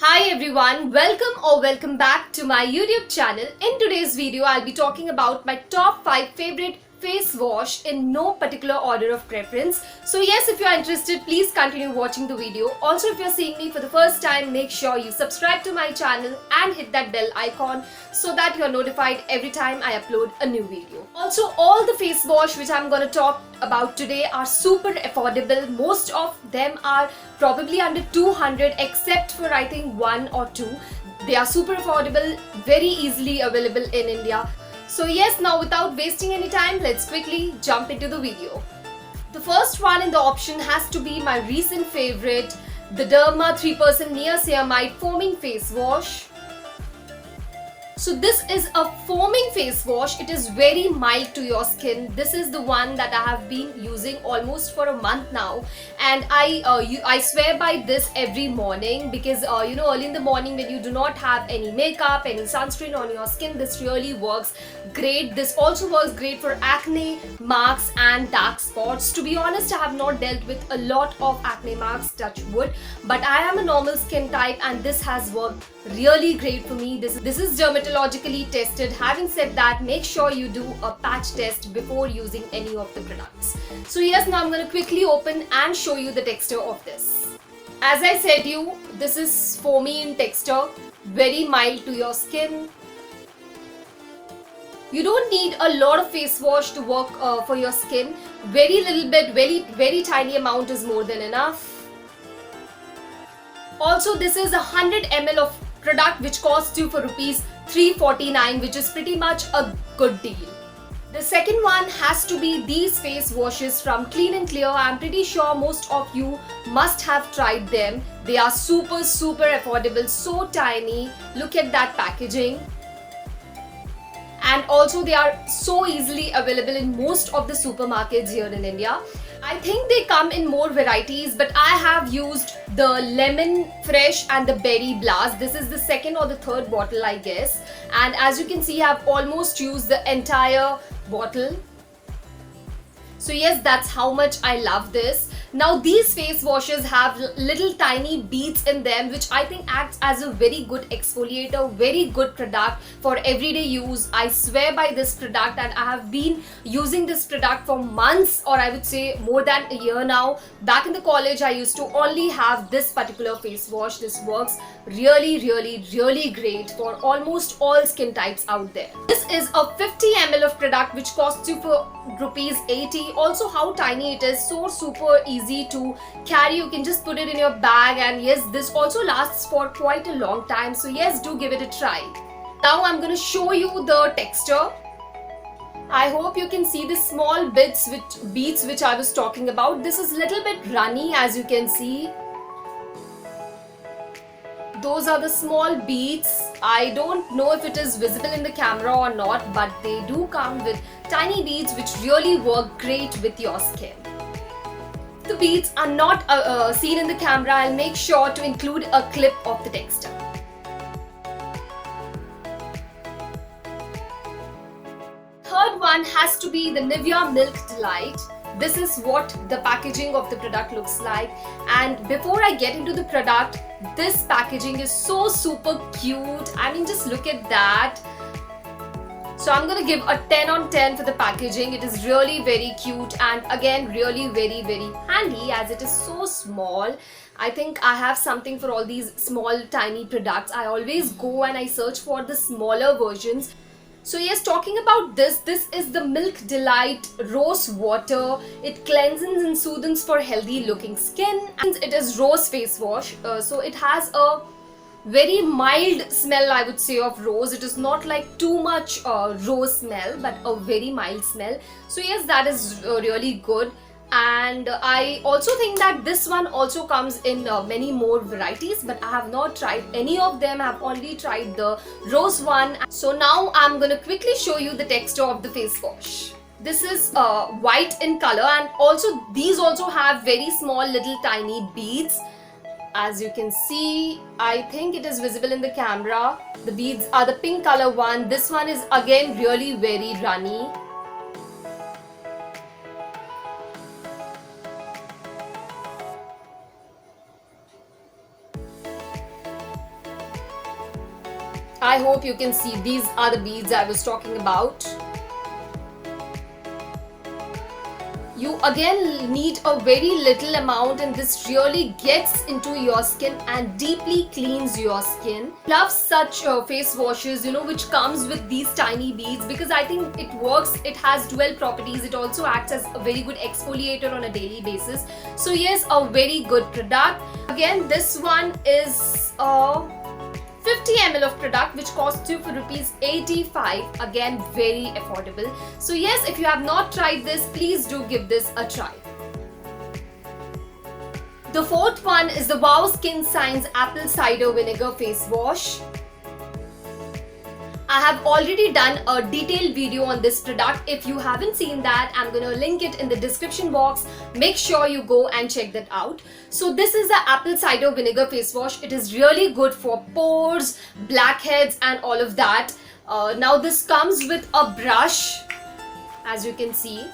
Hi everyone, welcome back to my YouTube channel. In today's video, I'll be talking about my top 5 favorite face wash in no particular order of preference. So yes, if you are interested, please continue watching the video. Also, if you're seeing me for the first time, make sure you subscribe to my channel and hit that bell icon so that you're notified every time I upload a new video. Also, all the face wash which I'm gonna talk about today are super affordable. Most of them are probably under 200 except for I think one or two. They are super affordable, very easily available in India. So yes, now without wasting any time, let's quickly jump into the video. The first one in the option has to be my recent favorite, the Derma 3% Niacinamide Foaming Face Wash. So this is a foaming face wash. It is very mild to your skin. This is the one that I have been using almost for a month now, and I swear by this every morning because early in the morning when you do not have any makeup, any sunscreen on your skin, this really works great. This also works great for acne, marks and dark spots. To be honest, I have not dealt with a lot of acne marks, touch wood, but I am a normal skin type and this has worked really great for me. This is dermatologically tested. Having said that, make sure you do a patch test before using any of the products. So yes, now I'm going to quickly open and show you the texture of this. As I said this is foamy in texture, very mild to your skin. You don't need a lot of face wash to work for your skin. Very little bit, very tiny amount is more than enough. Also, this is 100 ml of product which costs you for rupees 349, which is pretty much a good deal. The second one has to be these face washes from Clean and Clear. I'm pretty sure most of you must have tried them. They are super affordable, so tiny. Look at that packaging. And also they are so easily available in most of the supermarkets here in India. I think they come in more varieties, but I have used the lemon fresh and the berry blast. This is the second or the third bottle, I guess. And as you can see, I've almost used the entire bottle. So yes, that's how much I love this. Now these face washes have little tiny beads in them, which I think acts as a very good exfoliator, very good product for everyday use. I swear by this product and I have been using this product for months, or I would say more than a year now. Back in the college, I used to only have this particular face wash. This works really great for almost all skin types out there. This is a 50 ml of product which costs you for rupees 80. Also, how tiny it is, so super easy to carry. You can just put it in your bag, and yes, this also lasts for quite a long time. So yes, do give it a try. Now I'm going to show you the texture. I hope you can see the small beads which I was talking about. This is a little bit runny, as you can see. Those are the small beads. I don't know if it is visible in the camera or not, but they do come with tiny beads which really work great with your skin. The beads are not seen in the camera. I'll make sure to include a clip of the texture. Third one has to be the Nivea Milk Delight. This is what the packaging of the product looks like, and before I get into the product, this packaging is so super cute. I mean, just look at that. So I'm gonna give a 10 on 10 for the packaging. It is really very cute, and again really very handy as it is so small. I think I have something for all these small tiny products. I always go and I search for the smaller versions. So yes, talking about this is the Milk Delight Rose Water. It cleanses and soothes for healthy looking skin, and it is rose face wash. So it has a very mild smell, I would say, of rose. It is not like too much rose smell, but a very mild smell. So yes, that is really good. And I also think that this one also comes in many more varieties, but I have not tried any of them. I have only tried the rose one. So now I'm gonna quickly show you the texture of the face wash. This is white in color, and also these also have very small little tiny beads. As you can see, I think it is visible in the camera. The beads are the pink color one. This one is again really very runny. I hope you can see these are the beads I was talking about. You again need a very little amount, and this really gets into your skin and deeply cleans your skin. Love such face washes, which comes with these tiny beads, because I think it works. It has dual properties. It also acts as a very good exfoliator on a daily basis. So yes, a very good product. Again, this one is 50 ml of product, which costs you for rupees 85. Again, very affordable. So yes, if you have not tried this, please do give this a try. The fourth one is the Wow Skin Science Apple Cider Vinegar Face Wash. I have already done a detailed video on this product. If you haven't seen that, I'm gonna link it in the description box. Make sure you go and check that out. So this is the apple cider vinegar face wash. It is really good for pores, blackheads and all of that. Now this comes with a brush, as you can see.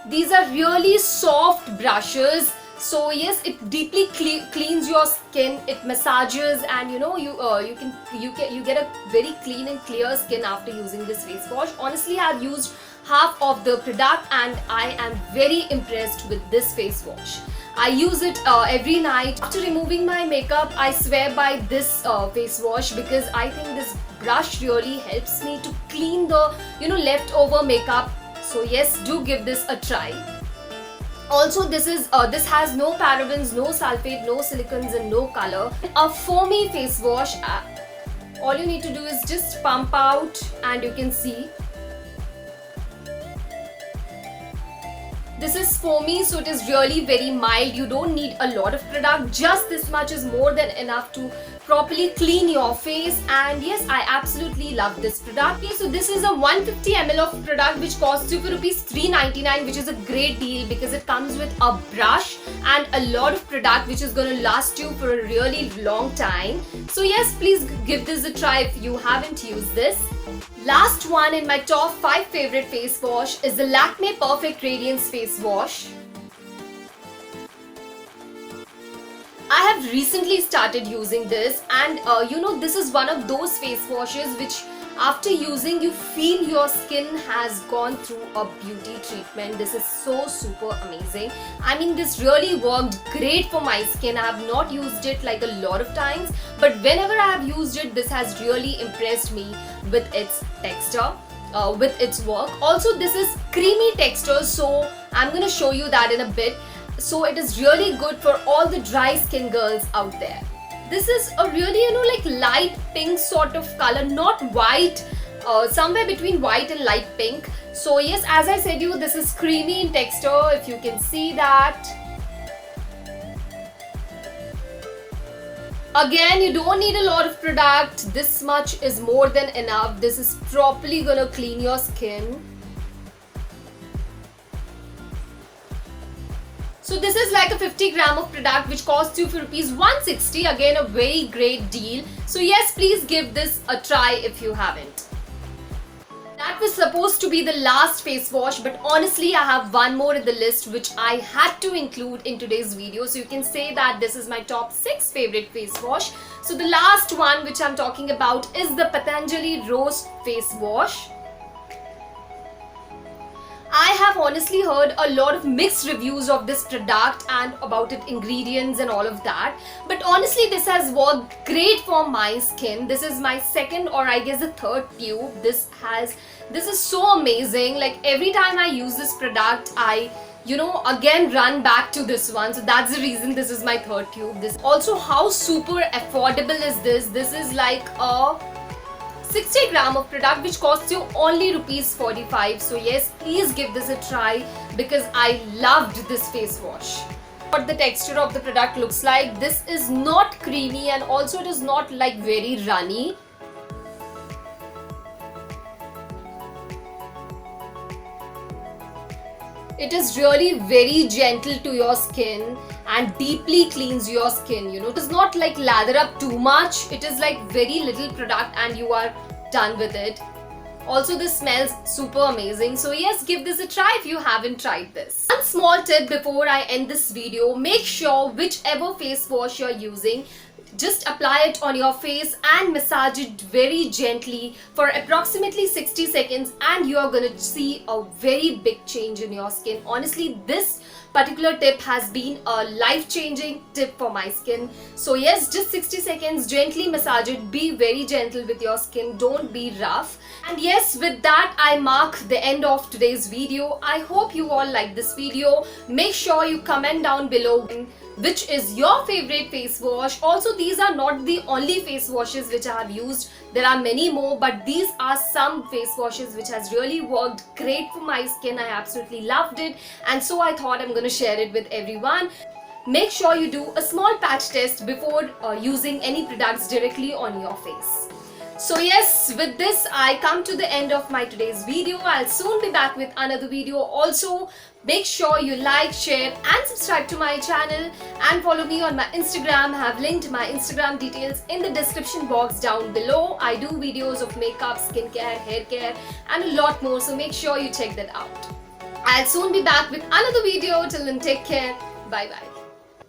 These are really soft brushes. So yes, it deeply cleans your skin. It massages, and you get a very clean and clear skin after using this face wash. Honestly, I've used half of the product and I am very impressed with this face wash. I use it every night. After removing my makeup, I swear by this face wash, because I think this brush really helps me to clean the leftover makeup. So yes, do give this a try. Also, this has no parabens, no sulfate, no silicones and no color. A foamy face wash. All you need to do is just pump out, and you can see this is foamy, so it is really very mild. You don't need a lot of product. Just this much is more than enough to properly clean your face. And yes, I absolutely love this product. Okay, so this is a 150 ml of product, which costs you for rupees 399, which is a great deal because it comes with a brush and a lot of product, which is going to last you for a really long time. So yes, please give this a try if you haven't used this. Last one in my top 5 favorite face wash is the Lakme Perfect Radiance Face Wash. I have recently started using this, and this is one of those face washes which after using you feel your skin has gone through a beauty treatment. This is so super amazing. I mean, this really worked great for my skin. I have not used it like a lot of times, but whenever I have used it, this has really impressed me with its texture, with its work. Also, this is creamy texture, so I'm gonna show you that in a bit. So it is really good for all the dry skin girls out there. This is a really like light pink sort of color, not white, somewhere between white and light pink. So yes, as I said this is creamy in texture, if you can see that. Again, you don't need a lot of product. This much is more than enough. This is properly gonna clean your skin. So this is like a 50 gram of product, which costs you for rupees 160. Again, a very great deal. So yes, please give this a try if you haven't. That was supposed to be the last face wash, but honestly I have one more in the list which I had to include in today's video. So you can say that this is my top 6 favorite face wash. So the last one which I'm talking about is the Patanjali Rose Face Wash. I have honestly heard a lot of mixed reviews of this product and about its ingredients and all of that. But honestly, this has worked great for my skin. This is my second, or I guess the third tube. This is so amazing. Like every time I use this product, I again run back to this one. So that's the reason this is my third tube. This also, how super affordable is this? This is like a 60 gram of product which costs you only rupees 45. So yes, please give this a try because I loved this face wash. What the texture of the product looks like, this is not creamy and also it is not like very runny. It is really very gentle to your skin and deeply cleans your skin. It is not like lather up too much. It is like very little product and you are done with it. Also, this smells super amazing. So yes, give this a try if you haven't tried this. One small tip before I end this video, make sure whichever face wash you're using, Just apply it on your face and massage it very gently for approximately 60 seconds and you are gonna see a very big change in your skin. Honestly, this particular tip has been a life-changing tip for my skin. So yes, just 60 seconds, gently massage it, be very gentle with your skin, don't be rough. And yes, with that I mark the end of today's video. I hope you all like this video. Make sure you comment down below which is your favorite face wash. Also, these are not the only face washes which I have used. There are many more, but these are some face washes which has really worked great for my skin. I absolutely loved it, and so I thought I'm going to share it with everyone. Make sure you do a small patch test before using any products directly on your face. So yes, with this I come to the end of my today's video. I'll soon be back with another video. Also, make sure you like, share and subscribe to my channel and follow me on my Instagram. I have linked my Instagram details in the description box down below. I do videos of makeup, skincare, hair care and a lot more, so make sure you check that out. I'll soon be back with another video. Till then, take care. Bye bye.